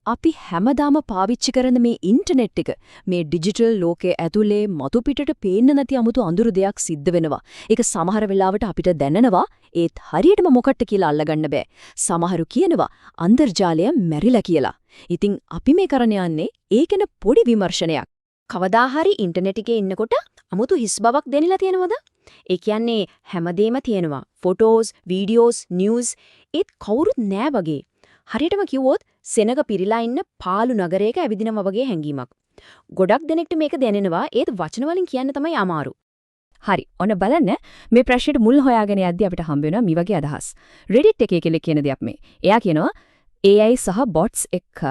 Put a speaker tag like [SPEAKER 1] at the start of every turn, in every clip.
[SPEAKER 1] අපි හැමදාම පාවිච්චි කරන මේ ඉන්ටර්නෙට් එක මේ ඩිජිටල් ලෝකයේ ඇතුලේ මතු පිටට පේන්න නැති 아무තු අඳුරු දෙයක් සිද්ධ වෙනවා. ඒක සමහර වෙලාවට අපිට දැනෙනවා ඒත් හරියටම මොකටද කියලා අල්ලගන්න බෑ. සමහරු කියනවා අන්තර්ජාලය මැරිලා කියලා. ඉතින් අපි මේ කරන්න යන්නේ ඒකෙන පොඩි විමර්ශනයක්.
[SPEAKER 2] කවදා හරි ඉන්ටර්නෙට් එකේ ඉන්නකොට 아무තු හිස් බවක් දැනෙලා තියෙනවද? ඒ කියන්නේ හැමදේම තියෙනවා. ෆොටෝස්, වීඩියෝස්, නිවුස් ඒත් කවුරුත් නෑ වගේ. හරියටම කිව්වොත් සෙනග පිරීලා ඉන්න පාළු නගරයක ඇවිදිනවා වගේ හැඟීමක්. ගොඩක් දෙනෙක්ට මේක දැනෙනවා ඒත් වචන වලින් කියන්න තමයි අමාරු.
[SPEAKER 1] හරි. ඔන්න බලන්න මේ ප්‍රශ්නෙට මුල් හොයාගෙන යද්දි අපිට හම්බ වෙනවා මේ වගේ අදහස්. Reddit එකේ කියලා කියන දෙයක් මේ. එයා කියනවා AI සහ bots එක්ක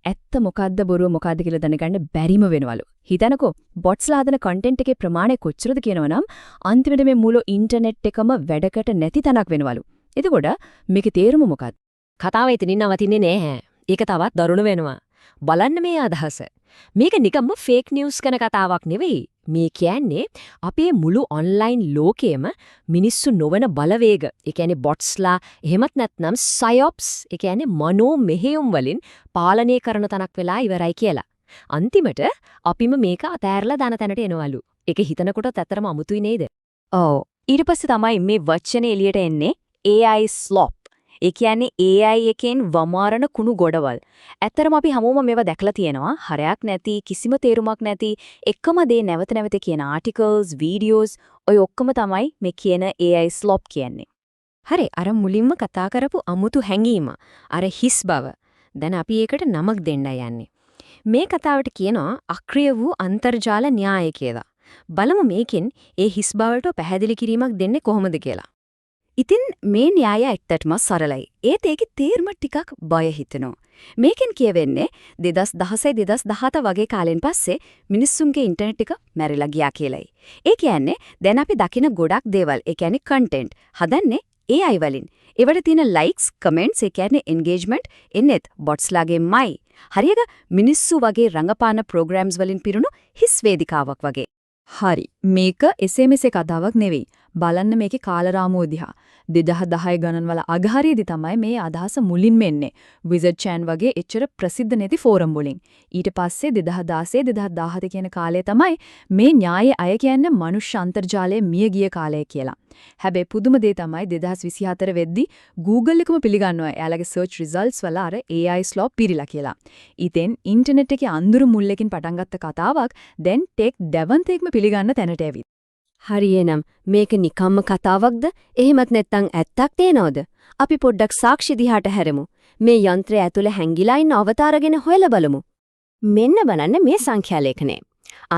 [SPEAKER 1] ඇත්ත මොකද්ද බොරුව මොකද්ද කියලා දැනගන්න බැරිම වෙනවලු. හිතනකෝ botsලා හදන content එකේ ප්‍රමාණය කොච්චරද කියනවනම් අන්තිමට මේ මුළු ඉන්ටර්නෙට් එකම වැඩකට නැති තැනක් වෙනවලු. එතකොට මේකේ තේරුම මොකක්ද?
[SPEAKER 2] කතාව එතනින් නවතින්නේ නෑ. ඒක තවත් දරුණු වෙනවා. බලන්න මේ අදහස. මේක නිකම්ම ෆේක් නිවුස් කරන කතාවක් නෙවෙයි. මේ කියන්නේ අපේ මුළු ඔන්ලයින් ලෝකයේම මිනිස්සු නොවන බලවේග, ඒ කියන්නේ බොට්ස්ලා, එහෙමත් නැත්නම් සයොප්ස්, ඒ කියන්නේ මනෝ මෙහෙයුම් වලින් පාලනය කරන තනක් වෙලා ඉවරයි කියලා. අන්තිමට අපිම මේක අතෑරලා දාන තැනට එනවලු. ඒක හිතනකොටත් ඇත්තටම අමුතුයි නේද?
[SPEAKER 1] ඔව්. ඊට පස්සේ තමයි මේ වචනේ එළියට එන්නේ AI slop. ඒ කියන්නේ AI එකෙන් වමාරන කුණු ගොඩවල්. ඇත්තරම අපි හැමෝම මේවා දැකලා තියෙනවා. හරයක් නැති, කිසිම තේරුමක් නැති, එකම දේ නැවත නැවත කියන ආටිකල්ස්, වීඩියෝස්, ඔය ඔක්කොම තමයි මේ කියන AI slop කියන්නේ.
[SPEAKER 2] හරි, අර මුලින්ම කතා කරපු අමුතු හැඟීම, අර හිස් බව. දැන් අපි ඒකට නමක් දෙන්න යන්නේ. මේ කතාවට කියනවා අක්‍රිය වූ අන්තර්ජාල න්‍යාය කියලා. බලමු මේකෙන් ඒ හිස් බවට පැහැදිලි කිරීමක් දෙන්නේ කොහොමද කියලා.
[SPEAKER 1] ඉතින් මේ න්‍යාය ඇත්තටම සරලයි. ඒත් ඒකේ තේරුම ටිකක් බය හිතෙනවා. මේකෙන් කියවෙන්නේ 2016 2017 වගේ කාලෙන් පස්සේ මිනිස්සුන්ගේ ඉන්ටර්නෙට් එක මැරිලා ගියා කියලායි. ඒ කියන්නේ දැන් අපි දකින ගොඩක් දේවල්, ඒ කියන්නේ කන්ටෙන්ට් හදන්නේ AI වලින්. ඒවට තියෙන ලයික්ස්, කමෙන්ට්ස්, ඒ කියන්නේ එන්ගේජ්මන්ට් එන්නේත් බොට්ස්ලාගෙන්මයි. හරියට මිනිස්සු වගේ රංගපාන ප්‍රෝග්‍රෑම්ස් වලින් පිරුණු හිස් වේදිකාවක් වගේ. හරි. මේක SMS කතාවක් නෙවෙයි. බලන්න මේකේ කාලරාමුව දිහා. 2010 ගණන් වල අගහරියේදී තමයි මේ අදහස මුලින්ම එන්නේ. Wizard Chan වගේ එච්චර ප්‍රසිද්ධ නැති ෆෝරම් වලින්. ඊට පස්සේ 2016 2017 කියන කාලය තමයි මේ න්‍යාය අය කියන්නේ මනුෂ්‍ය අන්තර්ජාලයේ මිය ගිය කාලය කියලා. හැබැයි පුදුම දේ තමයි 2024 වෙද්දී Google එකම පිළිගන්නවා එයාලගේ search results වල අර AI slop පිරීලා කියලා. ඉතින් ඉන්ටර්නෙට් එකේ අඳුරු මුල්ලකින් පටන් ගත්ත කතාවක් දැන් ටෙක් දැවන්තෙක්ම පිළිගන්න තැනට ඇවිත්.
[SPEAKER 2] හරියනම් මේක නිකම්ම කතාවක්ද? එහෙමත් නැත්නම් ඇත්තක් තේනවද? අපි පොඩ්ඩක් සාක්ෂි දිහාට හැරෙමු. මේ යන්ත්‍රය ඇතුලේ හැංගිලා ඉන්න අවතාරගෙන හොයලා බලමු. මෙන්න බලන්න මේ සංඛ්‍යා ලේඛනය.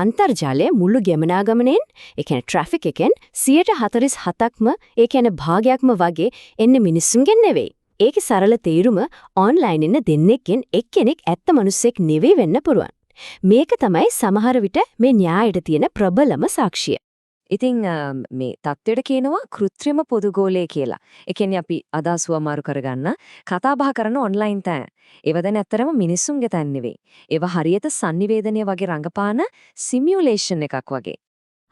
[SPEAKER 2] අන්තර්ජාලයේ මුළු ගමනාගමනෙන්, ඒ කියන්නේ ට්‍රැෆික් එකෙන් 47%ක්ම, ඒ කියන්නේ භාගයක්ම වගේ එන්නේ මිනිස්සුන්ගෙන් නෙවෙයි. ඒකේ සරල තේරුම ඔන්ලයින් ඉන්න දෙන්නෙක්ගෙන් එක්කෙනෙක් ඇත්ත මිනිස්සෙක් නෙවෙයි වෙන්න පුරුවන්. මේක තමයි සමහර විට මේ න්‍යායට තියෙන ප්‍රබලම සාක්ෂිය. ඉතින් මේ தත්ත්වයට කියනවා කෘත්‍රිම පොදුගෝලය කියලා. ඒ කියන්නේ අපි අදහසුව අමාරු කරගන්න කතා බහ කරන ඔන්ලයින් තැන්. ඒව දැන් ඇත්තරම මිනිස්සුන්ගේ තැන් නෙවෙයි. ඒව හරියට sannivedanaya වගේ රංගපාන සිමියුලේෂන් එකක් වගේ.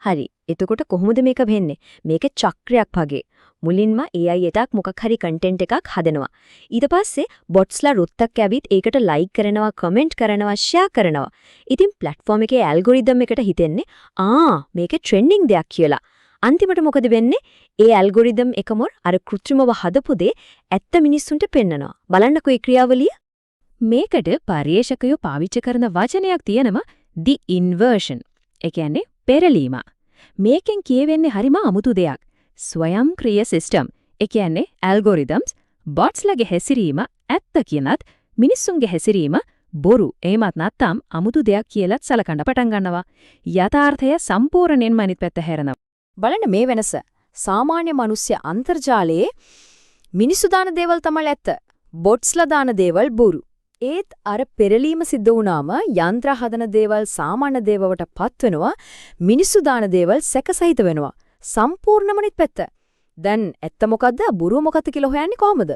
[SPEAKER 2] හරි. එතකොට කොහොමද මේක වෙන්නේ? මේක චක්‍රයක් වගේ. මුලින්ම AI එකක් මොකක් හරි කන්ටෙන්ට් එකක් හදනවා. ඊට පස්සේ බොට්ස්ලා රුත්තක් ඇවිත් ඒකට ලයික් කරනවා, කමෙන්ට් කරනවා, ෂෙයා කරනවා. ඉතින් ප්ලැට්ෆෝම් එකේ ඇල්ගොරිතම් එකට හිතෙන්නේ මේක ට්‍රෙන්ඩින් දෙයක් කියලා. අන්තිමට මොකද වෙන්නේ? ඒ ඇල්ගොරිතම් එකම අර කෘත්‍රිමව හදපු දේ ඇත්ත මිනිස්සුන්ට පෙන්නනවා. බලන්නකෝ ඒ ක්‍රියාවලිය.
[SPEAKER 1] මේකට පරිේශකයෝ පාවිච්චි කරන වචනයක් තියෙනම the inversion. ඒ කියන්නේ පෙරලීම. මේකෙන් කියවෙන්නේ හරිම අමුතු දෙයක්. ස්වයංක්‍රීය සිස්ටම්. ඒ කියන්නේ ඇල්ගොරිතම්ස් බොට්ස්ලගේ හැසිරීම ඇත්ත කියනත් මිනිස්සුන්ගේ හැසිරීම බොරු එහෙමත් නැත්නම් අමුතු දෙයක් කියලාත් සලකන්න පටන් ගන්නවා. යථාර්ථය සම්පූර්ණයෙන්ම අනිත් පැත්ත හැරෙනවා.
[SPEAKER 2] බලන්න මේ වෙනස. සාමාන්‍ය මිනිස්සු අන්තර්ජාලයේ මිනිස්සු දාන දේවල් තමයි ඇත්ත. බොට්ස්ලා දාන දේවල් බොරු. ඒත් අර පෙරලීම සිද්ධ වුණාම යන්ත්‍ර හදන දේවල් සාමාන්‍ය දේවවට පත් වෙනවා. මිනිස්සු දාන දේවල් සැකසහිත වෙනවා. සම්පූර්ණම අනිත් පැත්ත. දැන් ඇත්ත මොකද්ද බොරුව මොකද්ද කියලා හොයන්නේ කොහමද?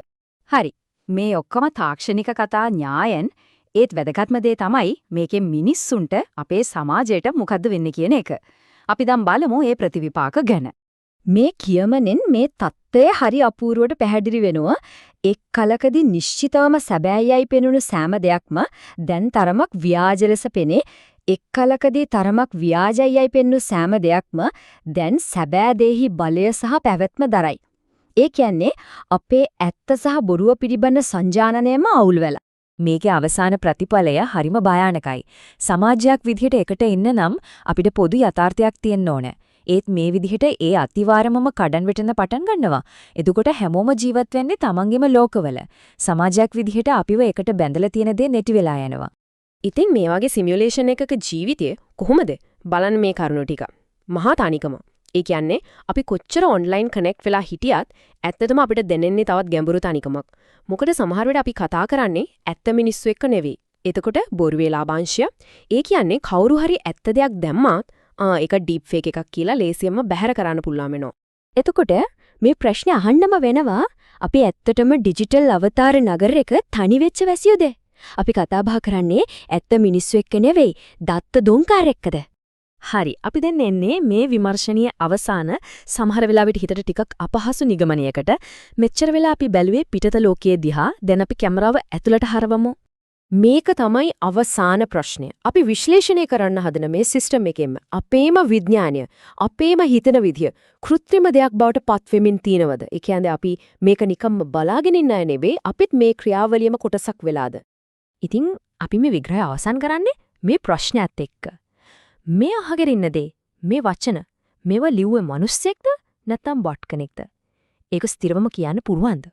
[SPEAKER 1] හරි. මේ ඔක්කොම තාක්ෂණික කතා න්‍යායෙන් ඒත් වැදගත්ම දේ තමයි මේකේ මිනිස්සුන්ට අපේ සමාජයට මොකද්ද වෙන්නේ කියන එක. අපි දැන් බලමු මේ ප්‍රතිවිපාක ගැන. මේ කියමනෙන් මේ தත්ත්වය හරි අපූර්වට පැහැදිලි වෙනවා. එක් කලකදී නිශ්චිතවම සැබෑයයි පෙනුණු සෑම දෙයක්ම දැන් තරමක් ව්‍යාජ ලෙස පෙනේ. එක් කලකදී තරමක් ව්‍යාජයයි පෙනුණු සෑම දෙයක්ම දැන් සැබෑ දෙහි බලය සහ පැවැත්ම දරයි. ඒ කියන්නේ අපේ ඇත්ත සහ බොරුව පිළිබඳ සංජානනයම අවුල් වෙලා.
[SPEAKER 3] මේකේ අවසාන ප්‍රතිඵලය හරිම භයානකයි. සමාජයක් විදිහට එකට ඉන්න නම් අපිට පොදු යථාර්ථයක් තියෙන්න ඕනේ. ඒත් මේ විදිහට ඒ අතිවාරමම කඩන් වැටෙන්න පටන් ගන්නවා. එතකොට හැමෝම ජීවත් වෙන්නේ තමන්ගේම ලෝකවල. සමාජයක් විදිහට අපිව එකට බැඳලා තියෙන දේ නැති වෙලා යනවා.
[SPEAKER 2] ඉතින් මේ වගේ සිමියුලේෂන් එකක ජීවිතය කොහොමද? බලන්න මේ කරුණු ටික. මහා තනිකම. ඒ කියන්නේ අපි කොච්චර ඔන්ලයින් කනෙක්ට් වෙලා හිටියත් ඇත්තටම අපිට දැනෙන්නේ තවත් ගැඹුරු තනිකමක්. මොකද සමහර වෙලට අපි කතා කරන්නේ ඇත්ත මිනිස්සු එක්ක නෙවෙයි. එතකොට බොරුවේ ලාභාංශය. ඒ කියන්නේ කවුරු හරි ඇත්ත දෙයක් දැම්මත් ඒක ඩීප් ෆේක් එකක් කියලා ලේසියෙන්ම බැහැර කරන්න පුළුවන් වෙනවා.
[SPEAKER 1] එතකොට මේ ප්‍රශ්නේ අහන්නම වෙනවා අපි ඇත්තටම ඩිජිටල් අවතාර නගරයක තනි වෙච්ච වැසියෝද? අපි කතා බහ කරන්නේ ඇත්ත මිනිස්සු එක්ක නෙවෙයි, දත්ත දොංකාර එක්කද?
[SPEAKER 3] හරි. අපි දැන් එන්නේ මේ විමර්ශනීය අවසාන සමහර වෙලාවට හිතට ටිකක් අපහසු නිගමනයකට. මෙච්චර වෙලා අපි බැලුවේ පිටත ලෝකයේ දිහා. දැන් අපි කැමරාව ඇතුළට හරවමු.
[SPEAKER 2] මේක තමයි අවසාන ප්‍රශ්නය. අපි විශ්ලේෂණය කරන්න හදන මේ සිස්ටම් එකෙන් අපේම විඥානය, අපේම හිතන විදිය කෘත්‍රිම දෙයක් බවට පත් වෙමින් තිනවද? ඒ කියන්නේ අපි මේක නිකම්ම බලාගෙන ඉන්න අය නෙවෙයි, අපිත් මේ ක්‍රියාවලියම කොටසක් වෙලාද?
[SPEAKER 3] ඉතින් අපි මේ විග්‍රහය අවසන් කරන්නේ මේ ප්‍රශ්නයත් එක්ක. මේ අහගෙන ඉන්න දේ, මේ වචන, මේවා ලිව්වේ මිනිස්සෙක්ද නැත්නම් බොට් කෙනෙක්ද? ඒක ස්ථිරවම කියන්න පුළුවන්ද?